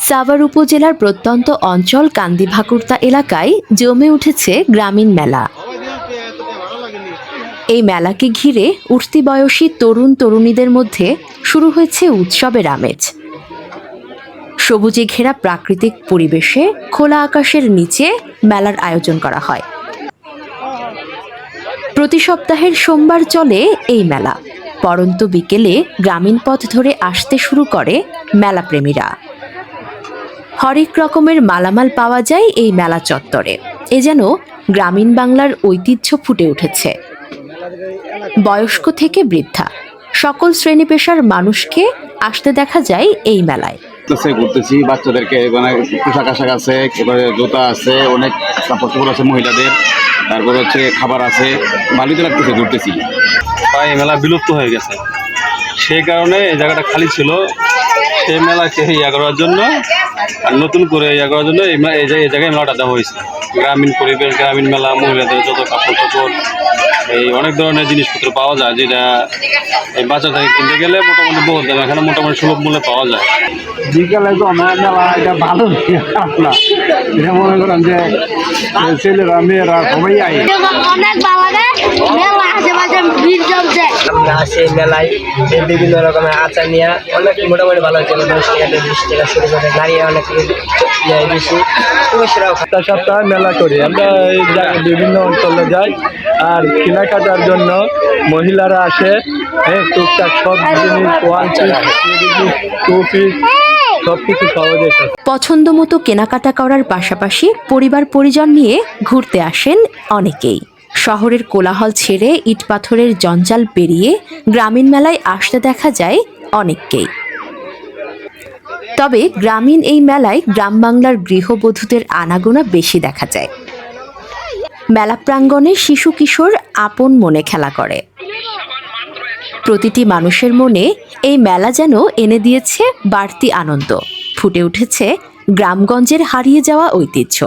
সাভার উপজেলার প্রত্যন্ত অঞ্চল কান্দিভাকুর্তা এলাকায় জমে উঠেছে গ্রামীণ মেলা। এই মেলাকে ঘিরে উঠতি বয়সী তরুণ তরুণীদের মধ্যে শুরু হয়েছে উৎসবের আমেজ। সবুজে ঘেরা প্রাকৃতিক পরিবেশে খোলা আকাশের নিচে মেলার আয়োজন করা হয়। প্রতি সপ্তাহের সোমবার চলে এই মেলা। পরন্ত বিকেলে গ্রামীণ পথ ধরে আসতে শুরু করে মেলাপ্রেমীরা। হরেক রকমের মালামাল পাওয়া যায় এই মেলা চত্বরে। এ যেন গ্রামীণ বাংলার ঐতিহ্য ফুটে উঠেছে। বয়স্ক থেকে বৃদ্ধা সকল শ্রেণী পেশার মানুষকে আসতে দেখা যায় এই মেলায়। ঘুরতেছি, বাচ্চাদেরকে মানে পোশাক আশাক আছে, এবারে জুতা আছে, অনেক কাপড় চোপড় আছে মহিলাদের, তারপরে হচ্ছে খাবার আছে, ভালোই তো লাগতেছে ঘুরতেছি। এই মেলা বিলুপ্ত হয়ে গেছে, সেই কারণে এই জায়গাটা খালি ছিল। সেই মেলাকে ইয়া করার জন্য আর নতুন করে ইয়া করার জন্য এই জায়গায় মেলাটা দেওয়া হয়েছে। গ্রামীণ পরিবেশ, গ্রামীণ মেলা, মহিলাদের যত কাপড় চোপড়, এই অনেক ধরনের জিনিসপত্র পাওয়া যায়, যেটা এই বাজার থেকে কিনতে গেলে মোটামুটি বহুত দাম, এখানে মোটামুটি সুলভ মূল্যে পাওয়া যায়। বিকালে তো মেলা এটা ভালো না, এটা মনে করেন যে ছেলেরা মেয়েরা সবাই আয় অনেক ভালো লাগে। মেলা আশেপাশে ভিড় জমছে। আমরা আসি মেলায় বিভিন্ন রকমের আচার নিয়ে অনেক মোটামুটি ভালো হচ্ছে। 10 টাকা 20 টাকা শুরু করে নারী অনেক বেশি পুরুষরাও সপ্তাহ মেলা করি আমরা। এই বিভিন্ন অঞ্চলে যাই আর কেনাকাটার জন্য মহিলারা আসে। টুকটাক সব জিনিস, টুপি সবকিছু পাওয়া যায়। পছন্দ মতো কেনাকাটা করার পাশাপাশি পরিবার পরিজন নিয়ে ঘুরতে আসেন অনেকেই। শহরের কোলাহল ছেড়ে ইট পাথরের জঞ্জাল পেরিয়ে গ্রামীণ মেলায় আসতে দেখা যায় অনেককেই। তবে গ্রামীণ এই মেলায় গ্রাম বাংলার গৃহবধূদের আনাগোনা বেশি দেখা যায়। মেলা প্রাঙ্গণে শিশু কিশোর আপন মনে খেলা করে। প্রতিটি মানুষের মনে এই মেলা যেন এনে দিয়েছে বাড়তি আনন্দ। ফুটে উঠেছে গ্রামগঞ্জের হারিয়ে যাওয়া ঐতিহ্য।